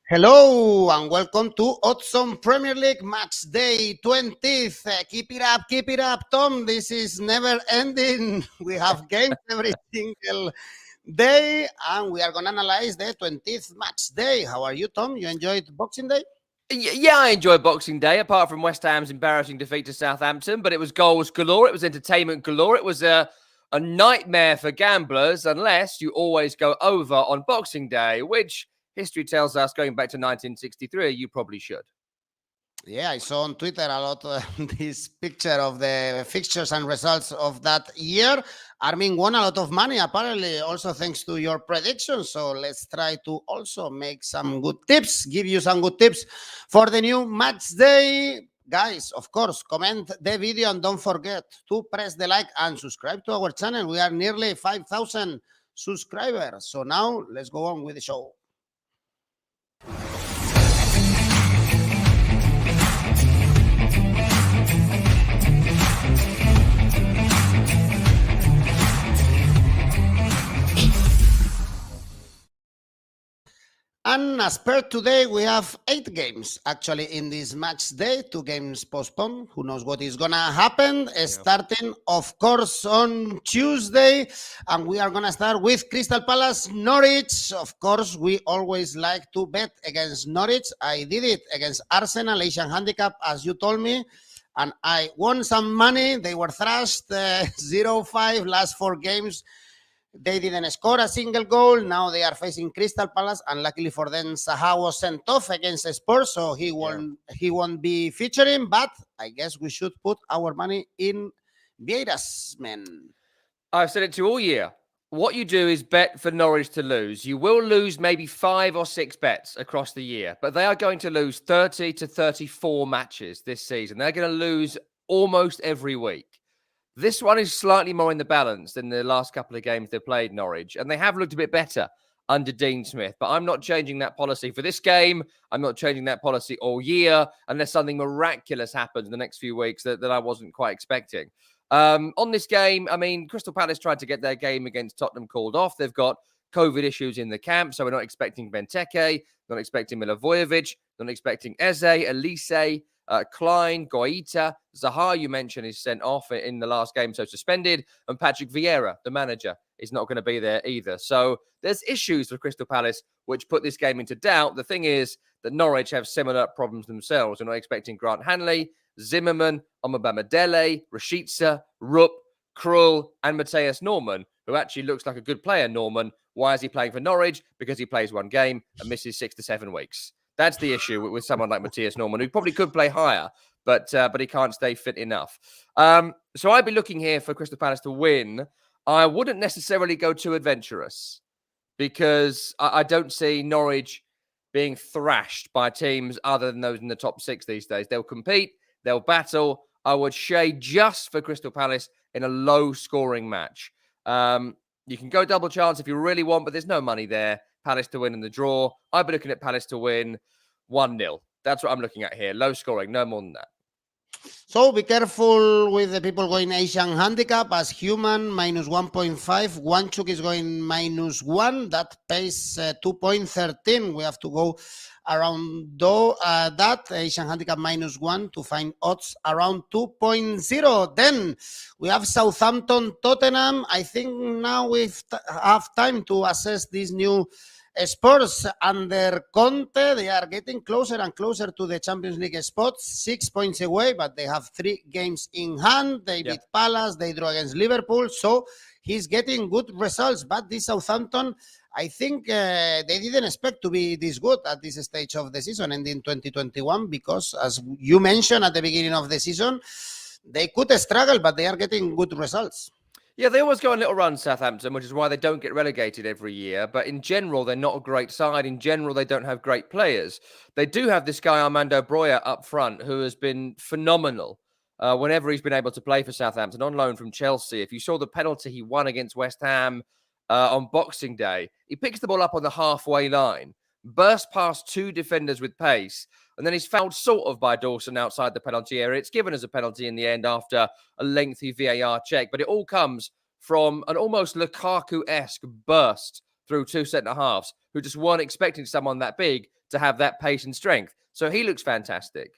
Hello and welcome to Odds Premier League Match Day 20th. Keep it up, Tom. This is never ending. We have games every single day and we are going to analyze the 20th match day. How are you, Tom? You enjoyed Boxing Day? Yeah, I enjoyed Boxing Day, apart from West Ham's embarrassing defeat to Southampton, but it was goals galore. It was entertainment galore. It was a nightmare for gamblers unless you always go over on Boxing Day, which history tells us, going back to 1963, you probably should. Yeah, I saw on Twitter a lot this picture of the fixtures and results of that year. Armin won a lot of money, apparently, also thanks to your predictions. So let's try to also make some good tips, give you some good tips for the new match day. Guys, of course, comment the video and don't forget to press the like and subscribe to our channel. We are nearly 5,000 subscribers. So now let's go on with the show. And as per today, we have 8 games actually in this match day, 2 games postponed. Who knows what is going to happen? Starting, of course, on Tuesday. And we are going to start with Crystal Palace, Norwich. Of course, we always like to bet against Norwich. I did it against Arsenal, Asian Handicap, as you told me. And I won some money. They were thrashed 0-5 last 4 games. They didn't score a single goal. Now they are facing Crystal Palace, and luckily for them, Zaha was sent off against Spurs, so he won't be featuring. But I guess we should put our money in Vieira's men. I've said it to you all year. What you do is bet for Norwich to lose. You will lose maybe 5 or 6 bets across the year, but they are going to lose 30 to 34 matches this season. They're going to lose almost every week. This one is slightly more in the balance than the last couple of games they've played, Norwich. And they have looked a bit better under Dean Smith. But I'm not changing that policy for this game. I'm not changing that policy all year unless something miraculous happens in the next few weeks that I wasn't quite expecting. On this game, I mean, Crystal Palace tried to get their game against Tottenham called off. They've got COVID issues in the camp, so we're not expecting Benteke, not expecting 𝐜𝐿𝐴𝐽𝐽, not expecting 𝐜𝐿𝐴𝐧𝐧𝐞𝐜𝐭𝐽𝐝, Klein, Guaita, Zaha, you mentioned, is sent off in the last game, so suspended. And Patrick Vieira, the manager, is not going to be there either. So there's issues for Crystal Palace which put this game into doubt. The thing is that Norwich have similar problems themselves. We're not expecting Grant Hanley, Zimmerman, Omobamidele, Rashica, Rupp, Krul, and Matthias Norman, who actually looks like a good player, Norman. Why is he playing for Norwich? Because he plays 1 game and misses 6 to 7 weeks. That's the issue with someone like Matthias Norman, who probably could play higher, but he can't stay fit enough. So I'd be looking here for Crystal Palace to win. I wouldn't necessarily go too adventurous because I don't see Norwich being thrashed by teams other than those in the top 6 these days. They'll compete, they'll battle. I would shade just for Crystal Palace in a low-scoring match. You can go double chance if you really want, but there's no money there. Palace to win in the draw. I'd be looking at Palace to win 1-0. That's what I'm looking at here. Low scoring, no more than that. So be careful with the people going Asian Handicap as Human minus 1.5. 𝐿𝐴𝐽𝐽 is going minus 1. That pays 2.13. We have to go around that Asian Handicap minus 1 to find odds around 2.0. Then we have Southampton, Tottenham. I think now we have time to assess this new Spurs under Conte. They are getting closer and closer to the Champions League spots, 6 points away, but they have 3 games in hand. They beat Palace, they draw against Liverpool, so he's getting good results. But this Southampton, I think they didn't expect to be this good at this stage of the season, ending 2021, because as you mentioned at the beginning of the season, they could struggle, but they are getting good results. Yeah, they always go on little runs, Southampton, which is why they don't get relegated every year. But in general, they're not a great side. In general, they don't have great players. They do have this guy, Armando Broja, up front, who has been phenomenal whenever he's been able to play for Southampton on loan from Chelsea. If you saw the penalty he won against West Ham on Boxing Day, he picks the ball up on the halfway line, bursts past two defenders with pace, and then he's fouled sort of by Dawson outside the penalty area. It's given as a penalty in the end after a lengthy VAR check, but it all comes from an almost Lukaku-esque burst through two centre-halves who just weren't expecting someone that big to have that pace and strength. So he looks fantastic.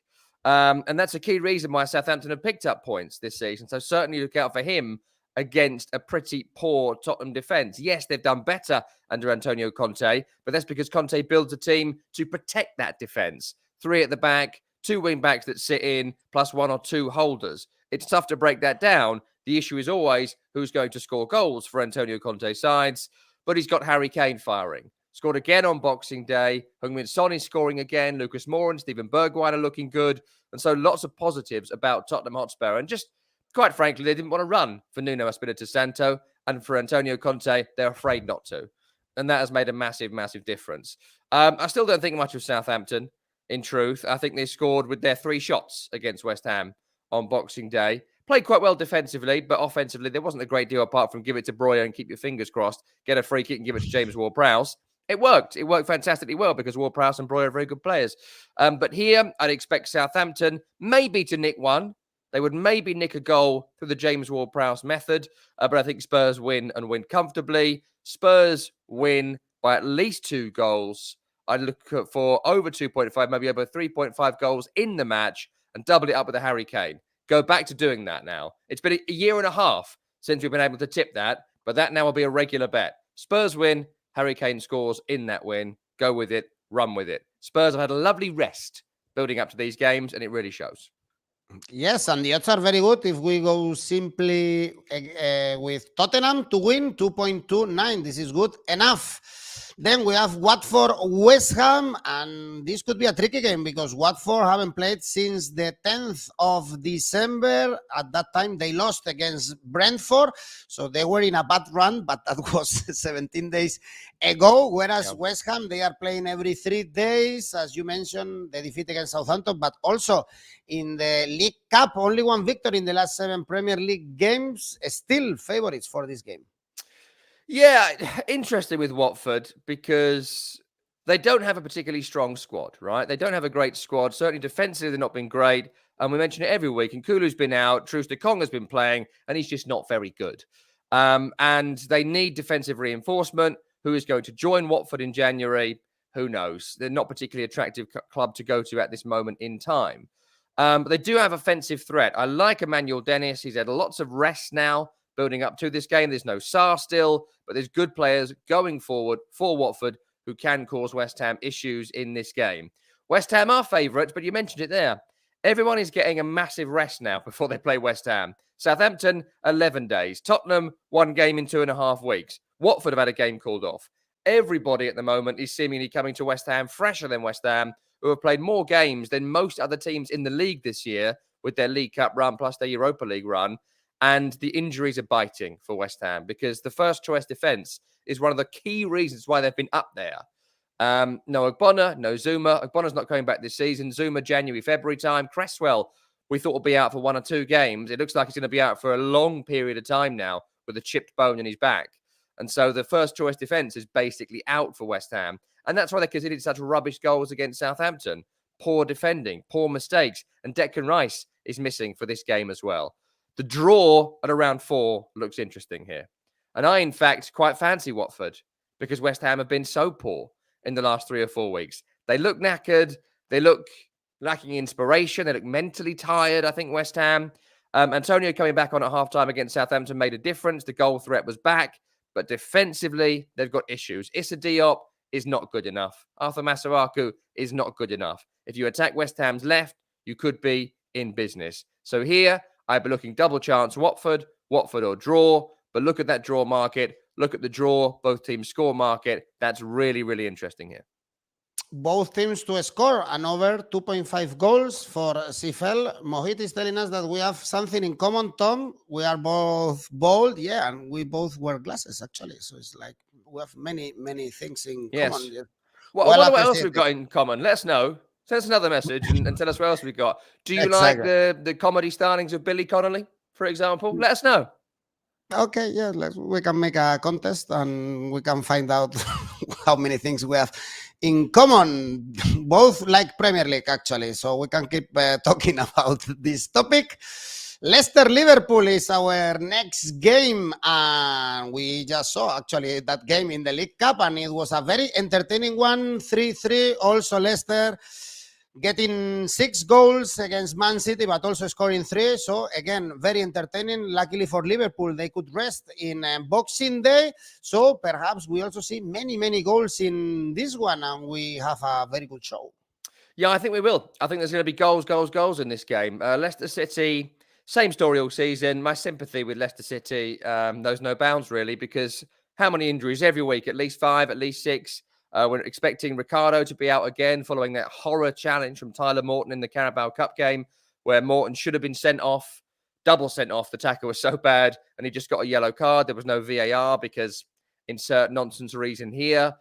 And that's a key reason why Southampton have picked up points this season. So certainly look out for him against a pretty poor Tottenham defence. Yes, they've done better under Antonio Conte, but that's because Conte builds a team to protect that defence. 3 at the back, 2 wing-backs that sit in, plus 1 or 2 holders. It's tough to break that down. The issue is always who's going to score goals for Antonio Conte's sides, but he's got Harry Kane firing. Scored again on Boxing Day. Heung-min Son is scoring again. Lucas Moura and Steven Bergwijn are looking good. And so lots of positives about Tottenham Hotspur. And just, quite frankly, they didn't want to run for Nuno Espirito Santo. And for Antonio Conte, they're afraid not to. And that has made a massive, massive difference. I still don't think much of Southampton, in truth. I think they scored with their 3 shots against West Ham on Boxing Day. Played quite well defensively, but offensively, there wasn't a great deal apart from give it to Broja and keep your fingers crossed, get a free kick and give it to James Ward-Prowse. It worked. It worked fantastically well because Ward-Prowse and Broja are very good players. But here, I'd expect Southampton maybe to nick one. They would maybe nick a goal through the James Ward-Prowse method. But I think Spurs win and win comfortably. Spurs win by at least 2 goals. I'd look for over 2.5, maybe over 3.5 goals in the match and double it up with a Harry Kane. Go back to doing that now. It's been a year and a half since we've been able to tip that, but that now will be a regular bet. Spurs win, Harry Kane scores in that win. Go with it, run with it. Spurs have had a lovely rest building up to these games, and it really shows. Yes, and the odds are very good if we go simply with Tottenham to win 2.29. This is good enough. Then we have Watford, West Ham, and this could be a tricky game because Watford haven't played since the 10th of December. At that time, they lost against Brentford, so they were in a bad run, but that was 17 days ago, whereas West Ham, they are playing every 3 days, as you mentioned, the defeat against Southampton, but also in the League Cup, only 1 victory in the last 7 Premier League games, still favorites for this game. Yeah, interesting with Watford because they don't have a particularly strong squad, right? They don't have a great squad. Certainly defensively, they've not been great. And we mention it every week. And 𝐿𝐿𝐿's been out. 𝐿𝐿𝐿 has been playing, and he's just not very good. And they need defensive reinforcement. Who is going to join Watford in January? Who knows? They're not particularly attractive club to go to at this moment in time. But they do have offensive threat. I like Emmanuel Dennis. He's had lots of rest now building up to this game. There's no Sarr still, but there's good players going forward for Watford who can cause West Ham issues in this game. West Ham are favourites, but you mentioned it there. Everyone is getting a massive rest now before they play West Ham. Southampton, 11 days. Tottenham, 1 game in 2.5 weeks. Watford have had a game called off. Everybody at the moment is seemingly coming to West Ham fresher than West Ham, who have played more games than most other teams in the league this year with their League Cup run plus their Europa League run. And the injuries are biting for West Ham because the first choice defence is one of the key reasons why they've been up there. No Ogbonna, no Zouma. Ogbonna's not coming back this season. Zouma, January, February time. Cresswell, we thought would be out for 1 or 2 games. It looks like he's going to be out for a long period of time now with a chipped bone in his back. And so the first choice defence is basically out for West Ham. And that's why they conceded such rubbish goals against Southampton. Poor defending, poor mistakes. And Declan Rice is missing for this game as well. The draw at around 4 looks interesting here. And I, in fact, quite fancy Watford because West Ham have been so poor in the last 3 or 4 weeks. They look knackered. They look lacking inspiration. They look mentally tired, I think, West Ham. Antonio coming back on at halftime against Southampton made a difference. The goal threat was back. But defensively, they've got issues. Issa Diop is not good enough. Arthur Masuaku is not good enough. If you attack West Ham's left, you could be in business. So here, I'd be looking double chance Watford or draw. But look at that draw market. Look at the draw, both teams score market. That's really, really interesting here. both teams to score and over 2.5 goals for Sifel. Mohit is telling us that we have something in common, Tom. We are both bold, yeah, and we both wear glasses, actually. So it's like we have many things in common. Yeah. Well, I Well wonder what else we've appreciated. got in common. Let us know. Send us another message and tell us what else we've got. Do you like Exactly. the comedy stylings of Billy Connolly, for example? Let us know. Okay, yeah, we can make a contest and we can find out how many things we have in common. Both like Premier League, actually. So we can keep talking about this topic. Leicester Liverpool is our next game, and we just saw actually that game in the League Cup, and it was a very entertaining one. 3-3. Also Leicester getting 6 goals against Man City, but also scoring 3. So again, very entertaining. Luckily for Liverpool, they could rest in Boxing Day. So perhaps we also see many goals in this one, and we have a very good show. Yeah, I think we will. I think there's going to be goals in this game. Leicester City, same story all season. My sympathy with Leicester City knows no bounds, really, because how many injuries every week? At least 5, at least 6. We're expecting Ricardo to be out again following that horror challenge from Tyler Morton in the Carabao Cup game, where Morton should have been sent off, double sent off. The tackle was so bad, and he just got a yellow card. There was no VAR because insert nonsense reason here.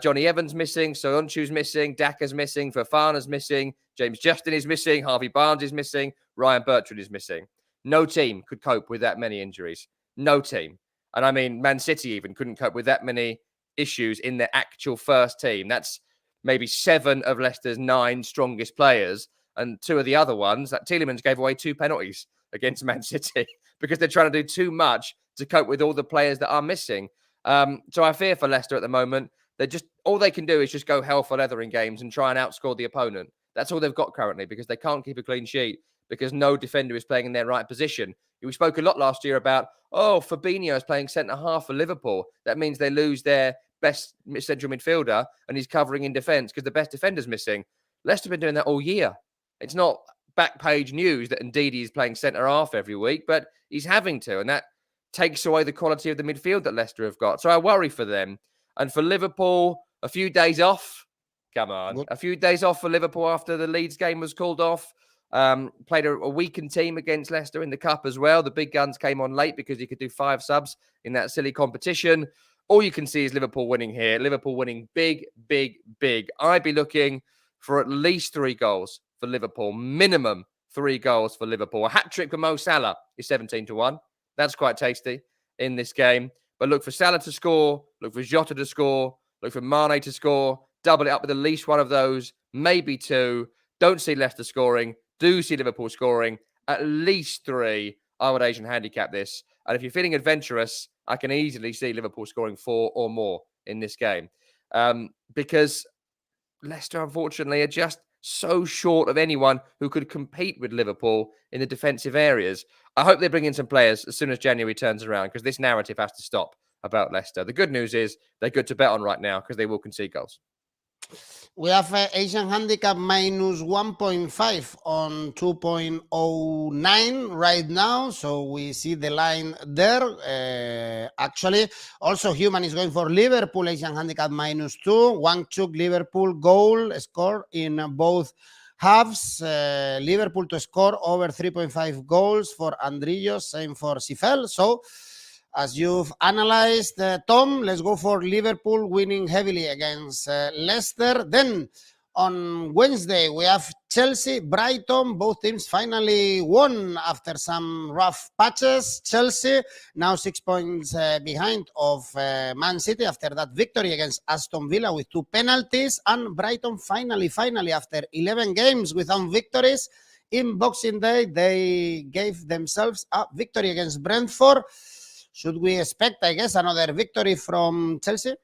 Johnny Evans missing, Soyuncu's missing, Daka's missing, Fofana's missing, James Justin is missing, Harvey Barnes is missing, Ryan Bertrand is missing. No team could cope with that many injuries. No team. And I mean, Man City even couldn't cope with that many issues in their actual first team. That's maybe 7 of Leicester's 9 strongest players. And 2 of the other ones, that Tielemans gave away 2 penalties against Man City because they're trying to do too much to cope with all the players that are missing. So I fear for Leicester at the moment. They just all they can do is just go hell for leather in games and try and outscore the opponent. That's all they've got currently because they can't keep a clean sheet because no defender is playing in their right position. We spoke a lot last year about, Fabinho is playing centre half for Liverpool. That means they lose their best central midfielder and he's covering in defence because the best defender's missing. Leicester have been doing that all year. It's not back page news that Ndidi is playing centre half every week, but he's having to, and that takes away the quality of the midfield that Leicester have got. So I worry for them. And for Liverpool, a few days off. Come on. Good. A few days off for Liverpool after the Leeds game was called off. Played a weakened team against Leicester in the Cup as well. The big guns came on late because he could do 5 subs in that silly competition. All you can see is Liverpool winning here. Liverpool winning big. I'd be looking for at least 3 goals for Liverpool. Minimum 3 goals for Liverpool. A hat-trick for Mo Salah is 17-1. That's quite tasty in this game. But look for Salah to score, look for Jota to score, look for Mane to score, double it up with at least one of those, maybe 2. Don't see Leicester scoring, do see Liverpool scoring, at least 3. I would Asian handicap this. And if you're feeling adventurous, I can easily see Liverpool scoring 4 or more in this game. Because Leicester, unfortunately, are just so short of anyone who could compete with Liverpool in the defensive areas. I hope they bring in some players as soon as January turns around because this narrative has to stop about Leicester. The good news is they're good to bet on right now because they will concede goals. We have Asian handicap minus 1.5 on 2.09 right now. So we see the line there. Actually, also Human is going for Liverpool, Asian handicap minus 2. 𝐿𝐴𝐴 Liverpool goal score in both halves. Liverpool to score over 3.5 goals for Andrillo, same for Sifel. So as you've analyzed, Tom, let's go for Liverpool winning heavily against Leicester. Then on Wednesday, we have Chelsea, Brighton. Both teams finally won after some rough patches. Chelsea now 6 points behind of Man City after that victory against Aston Villa with 2 penalties. And Brighton finally, after 11 games without victories, in Boxing Day, they gave themselves a victory against Brentford. Should we expect, I guess, another victory from Chelsea?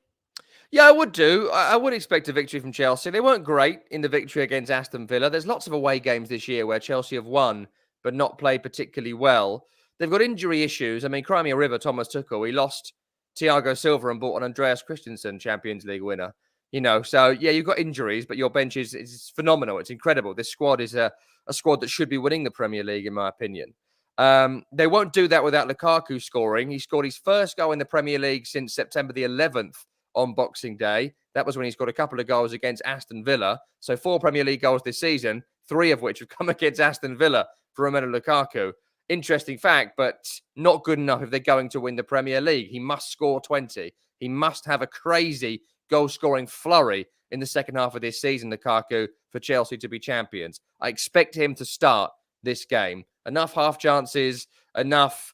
Yeah, I would do. I would expect a victory from Chelsea. They weren't great in the victory against Aston Villa. There's lots of away games this year where Chelsea have won but not played particularly well. They've got injury issues. I mean, Crimea River, Thomas Tuchel, he lost Thiago Silva and bought an Andreas Christensen Champions League winner. So yeah, you've got injuries, but your bench is phenomenal. It's incredible. This squad is a squad that should be winning the Premier League, in my opinion. They won't do that without Lukaku scoring. He scored his first goal in the Premier League since September the 11th on Boxing Day. That was when he scored a couple of goals against Aston Villa. So 4 Premier League goals this season, 3 of which have come against Aston Villa for Romelu Lukaku. Interesting fact, but not good enough if they're going to win the Premier League. He must score 20. He must have a crazy goal-scoring flurry in the second half of this season, Lukaku, for Chelsea to be champions. I expect him to start this game. Enough half chances, enough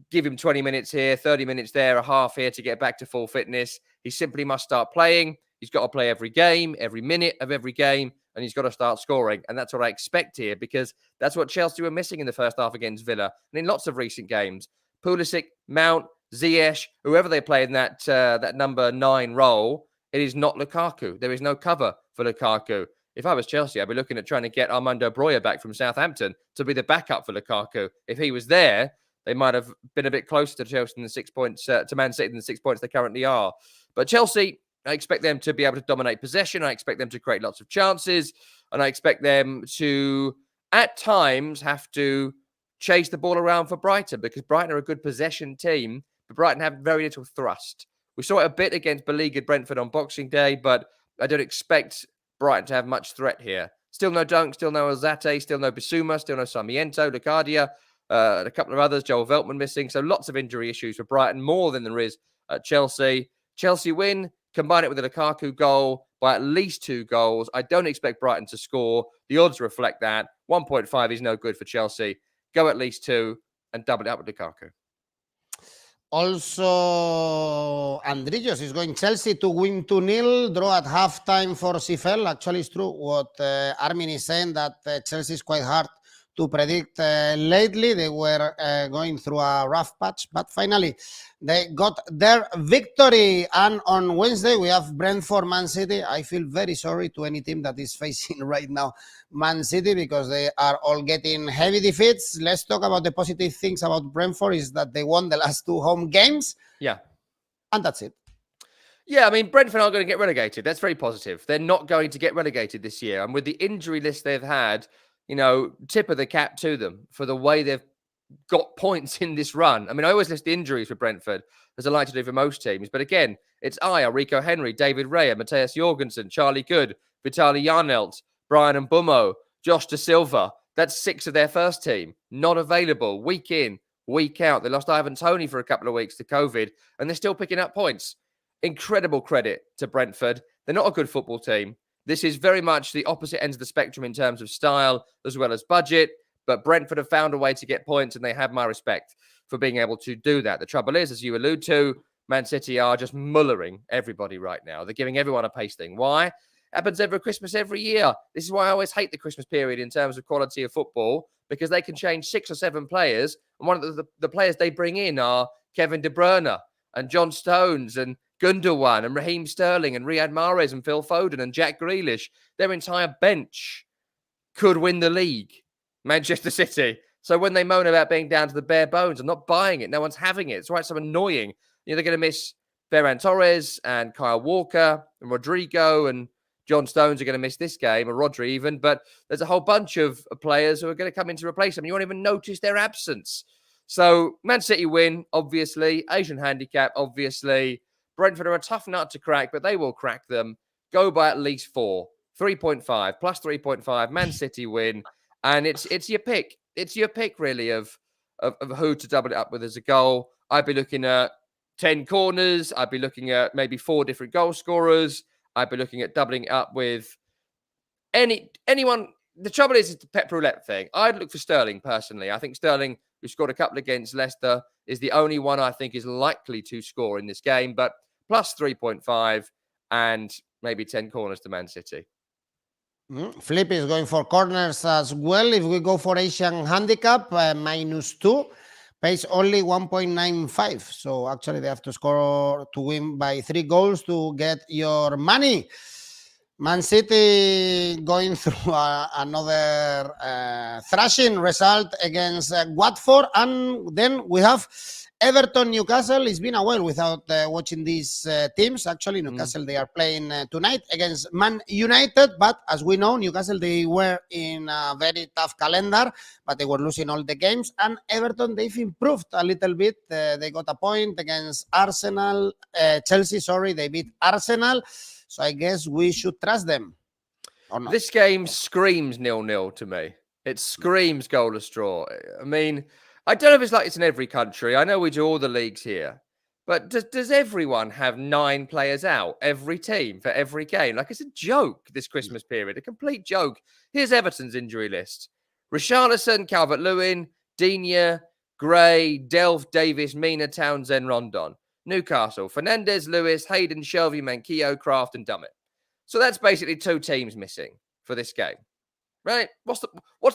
give him 20 minutes here, 30 minutes there, a half here to get back to full fitness. He simply must start playing. He's got to play every game, every minute of every game, and he's got to start scoring. And that's what I expect here, because that's what Chelsea were missing in the first half against Villa and in lots of recent games. Pulisic, Mount, Ziyech, whoever they play in that number 9 role, it is not Lukaku. There is no cover for Lukaku. If I was Chelsea, I'd be looking at trying to get Armando Broja back from Southampton to be the backup for Lukaku. If he was there, they might have been a bit closer to Chelsea than the 6 points, to Man City than the 6 points they currently are. But Chelsea, I expect them to be able to dominate possession. I expect them to create lots of chances. And I expect them to, at times, have to chase the ball around for Brighton, because Brighton are a good possession team, but Brighton have very little thrust. We saw it a bit against beleaguered Brentford on Boxing Day, but I don't expect Brighton to have much threat here. Still no Dunk, still no 𝐜𝐻𝐽𝐻, still no Bissouma, still no Sarmiento, 𝐿𝐿𝐴𝐷𝐴, a couple of others, Joel Veltman missing. So lots of injury issues for Brighton, more than there is at Chelsea. Chelsea win, combine it with a Lukaku goal by at least 2 goals. I don't expect Brighton to score. The odds reflect that. 1.5 is no good for Chelsea. Go at least 2 and double it up with Lukaku. Also, Andrillos is going Chelsea to win 2-0, draw at halftime for Sifel. Actually, it's true what Armin is saying, that Chelsea is quite hard to predict. Lately, they were going through a rough patch, but finally they got their victory. And on Wednesday, we have Brentford, Man City. I feel very sorry to any team that is facing right now Man City, because they are all getting heavy defeats. Let's talk about the positive things about Brentford, is that they won the last 2 home games. Yeah. And that's it. Yeah, I mean, Brentford aren't going to get relegated. That's very positive. They're not going to get relegated this year. And with the injury list they've had, you know, tip of the cap to them for the way they've got points in this run. I mean, I always list the injuries for Brentford, as I like to do for most teams. But again, it's Rico Henry, David Raya, Matthias Jorgensen, Charlie Good, Vitaly Janelt, Brian Mbeumo, Josh Da Silva. That's 6 of their first team. Not available week in, week out. They lost Ivan Toney for a couple of weeks to COVID, and they're still picking up points. Incredible credit to Brentford. They're not a good football team. This is very much the opposite ends of the spectrum in terms of style as well as budget. But Brentford have found a way to get points, and they have my respect for being able to do that. The trouble is, as you allude to, Man City are just mullering everybody right now. They're giving everyone a pasting. Why? Happens every Christmas every year. This is why I always hate the Christmas period in terms of quality of football, because they can change 6 or 7 players. And one of the players they bring in are Kevin De Bruyne and John Stones and Gundogan and Raheem Sterling and Riyad Mahrez and Phil Foden and Jack Grealish. Their entire bench could win the league. Manchester City. So when they moan about being down to the bare bones, I'm not buying it. No one's having it. It's why it's so annoying. You know, they're going to miss Ferran Torres and Kyle Walker and Rodrigo, and John Stones are going to miss this game, or Rodri even. But there's a whole bunch of players who are going to come in to replace them. You won't even notice their absence. So Man City win, obviously. Asian handicap, obviously. Brentford are a tough nut to crack, but they will crack them. Go by at least 4. 3.5 plus 3.5. Man City win. And it's your pick. It's your pick, really, of who to double it up with as a goal. I'd be looking at 10 corners. I'd be looking at maybe 4 different goal scorers. I'd be looking at doubling it up with anyone. The trouble is the pep roulette thing. I'd look for Sterling, personally. I think Sterling, who scored a couple against Leicester, is the only one I think is likely to score in this game. But plus 3.5 and maybe 10 corners to Man City. Flip is going for corners as well. If we go for Asian handicap, -2, pays only 1.95. So actually they have to score to win by 3 goals to get your money. Man City going through another thrashing result against Watford. And then we have Everton, Newcastle. It's been a while without watching these teams. Actually, Newcastle, they are playing tonight against Man United. But as we know, Newcastle, they were in a very tough calendar, but they were losing all the games. And Everton, they've improved a little bit. They got a point against Arsenal. Chelsea, sorry, they beat Arsenal. So I guess we should trust them or not. This game screams 0-0 to me. It screams goalless draw. I mean, I don't know if it's like it's in every country. I know we do all the leagues here. But does everyone have 9 players out, every team, for every game? Like, it's a joke, this Christmas period, a complete joke. Here's Everton's injury list. Richarlison, Calvert-Lewin, Digne, Gray, Delph, Davis, Mina, Townsend, Rondon. Newcastle, Fernandez, Lewis, Hayden, Shelvey, 𝐿𝐿𝐿, Kraft, and Dummett. So that's basically 2 teams missing for this game, right? What's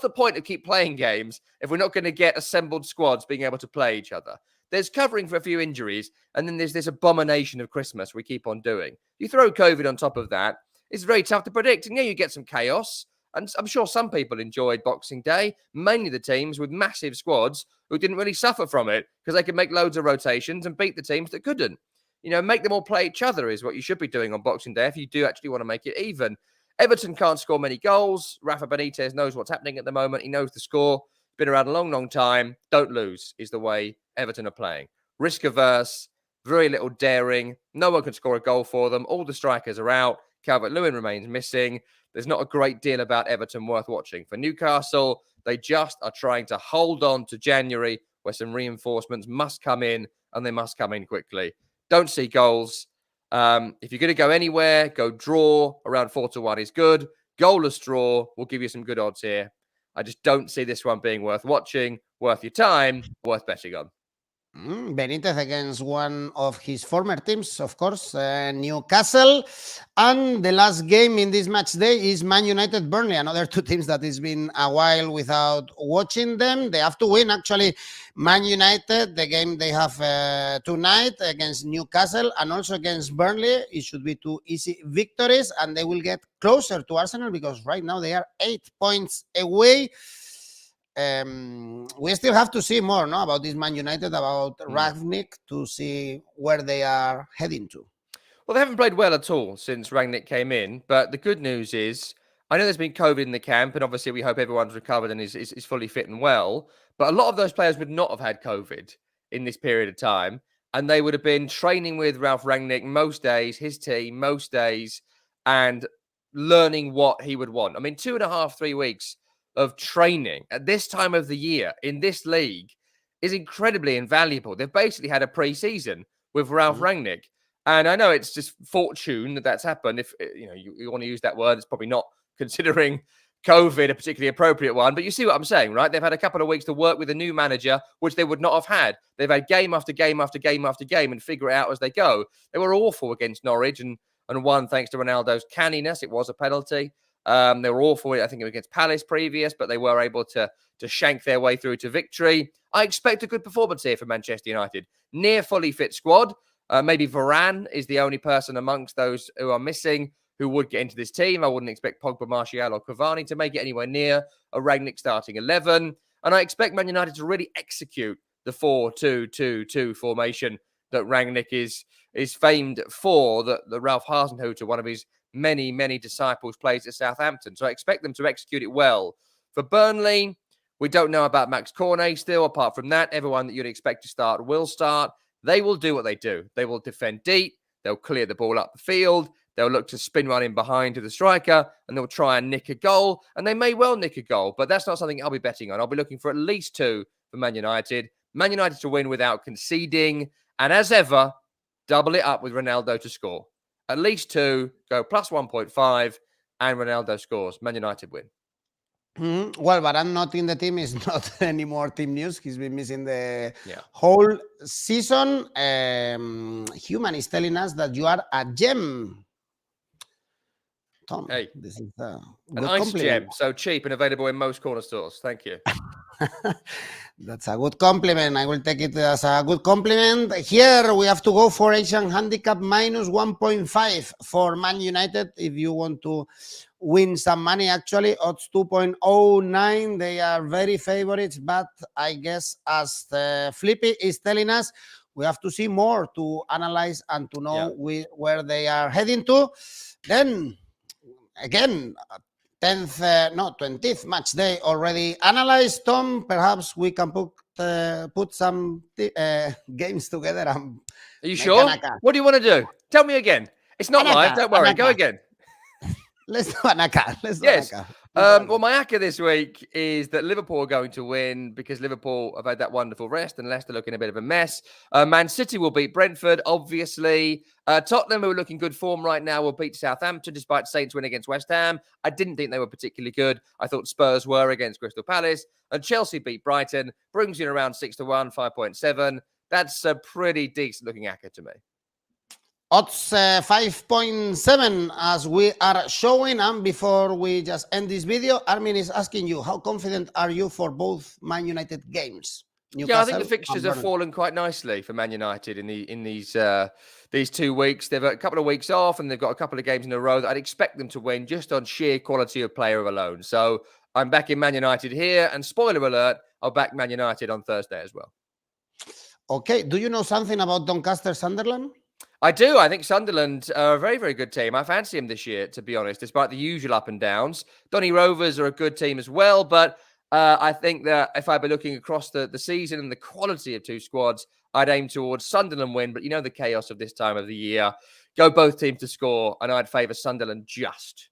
the point of keep playing games if we're not going to get assembled squads being able to play each other? There's covering for a few injuries, and then there's this abomination of Christmas we keep on doing. You throw COVID on top of that, it's very tough to predict. And yeah, you get some chaos. And I'm sure some people enjoyed Boxing Day, mainly the teams with massive squads who didn't really suffer from it because they could make loads of rotations and beat the teams that couldn't. You know, make them all play each other is what you should be doing on Boxing Day if you do actually want to make it even. Everton can't score many goals. Rafa Benitez knows what's happening at the moment. He knows the score. Been around a long, long time. Don't lose is the way Everton are playing. Risk averse, very little daring. No one can score a goal for them. All the strikers are out. Calvert-Lewin remains missing. There's not a great deal about Everton worth watching. For Newcastle, they just are trying to hold on to January, where some reinforcements must come in, and they must come in quickly. Don't see goals. If you're going to go anywhere, go draw. Around 4-1 is good. Goalless draw will give you some good odds here. I just don't see this one being worth watching, worth your time, worth betting on. Benitez against one of his former teams, of course, Newcastle. And the last game in this match day is Man United Burnley, another 2 teams that has been a while without watching them. They have to win, actually. Man United, the game they have tonight against Newcastle and also against Burnley, it should be 2 easy victories, and they will get closer to Arsenal because right now they are 8 points away. We still have to see more about this Man United, about Rangnick, to see where they are heading to. Well, they haven't played well at all since Rangnick came in. But the good news is, I know there's been COVID in the camp, and obviously we hope everyone's recovered and is fully fit and well. But a lot of those players would not have had COVID in this period of time. And they would have been training with Ralph Rangnick most days, his team most days, and learning what he would want. I mean, 2.5, 3 weeks of training at this time of the year in this league is incredibly invaluable. They've basically had a pre-season with Ralph Rangnick. And I know it's just fortune that that's happened. If you want to use that word, it's probably not, considering COVID, a particularly appropriate one. But you see what I'm saying, right? They've had a couple of weeks to work with a new manager, which they would not have had. They've had game after game after game after game and figure it out as they go. They were awful against Norwich and won thanks to Ronaldo's canniness. It was a penalty. They were awful, I think, against Palace previous, but they were able to shank their way through to victory. I expect a good performance here for Manchester United. Near fully fit squad. Maybe Varane is the only person amongst those who are missing who would get into this team. I wouldn't expect Pogba, Martial or Cavani to make it anywhere near a Rangnick starting 11. And I expect Man United to really execute the 4-2-2-2 formation that Rangnick is famed for, that Ralph Hasenhüttl, one of his many, many disciples, plays at Southampton. So I expect them to execute it well. For Burnley, we don't know about 𝐿𝐿𝐿𝐿 still. Apart from that, everyone that you'd expect to start will start. They will do what they do. They will defend deep. They'll clear the ball up the field. They'll look to spin one in behind to the striker, and they'll try and nick a goal. And they may well nick a goal, but that's not something I'll be betting on. I'll be looking for at least 2 for Man United. Man United to win without conceding. And as ever, double it up with Ronaldo to score. At least 2, go plus 1.5, and Ronaldo scores. Man United win. Well, but I'm not in the team. It's not any more team news. He's been missing the whole season. Human is telling us that you are a gem. Tom, hey, this is a good nice gem. So cheap and available in most corner stores. Thank you. That's a good compliment. I will take it as a good compliment. Here we have to go for Asian handicap minus 1.5 for Man United. If you want to win some money, actually, odds 2.09. They are very favorites, but I guess as Flippy is telling us, we have to see more to analyze and to know where they are heading to. Then again, 20th match day already analyzed. Tom, perhaps we can put some games together. Are you sure? What do you want to do? Tell me again. It's not live. Don't worry. Go again. Let's do an ACCA. Let's do Yes. an ACCA. Well, my ACCA this week is that Liverpool are going to win because Liverpool have had that wonderful rest and Leicester looking a bit of a mess. Man City will beat Brentford, obviously. Tottenham, who are looking good form right now, will beat Southampton despite Saints win against West Ham. I didn't think they were particularly good. I thought Spurs were against Crystal Palace. And Chelsea beat Brighton, brings you around 6-1, 5.7. That's a pretty decent looking ACCA to me. Odds 5.7 as we are showing. And before we just end this video, Armin is asking you, how confident are you for both Man United games? Newcastle, yeah, I think the fixtures have fallen quite nicely for Man United in these 2 weeks. They've got a couple of weeks off and they've got a couple of games in a row that I'd expect them to win just on sheer quality of player alone. So I'm backing Man United here, and spoiler alert, I'll back Man United on Thursday as well. Okay, do you know something about Doncaster Sunderland? I do. I think Sunderland are a very, very good team. I fancy him this year, to be honest, despite the usual up and downs. Donny Rovers are a good team as well, but I think that if I'd be looking across the season and the quality of two squads, I'd aim towards Sunderland win. But you know the chaos of this time of the year. Go both teams to score, and I'd favour Sunderland just.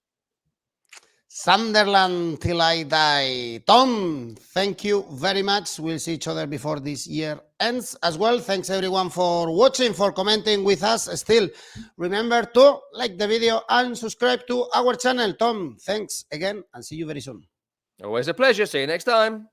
Sunderland till I die. Tom, thank you very much. We'll see each other before this year ends as well. Thanks everyone for watching, for commenting with us. Still, remember to like the video and subscribe to our channel. Tom, thanks again and see you very soon. Always a pleasure. See you next time.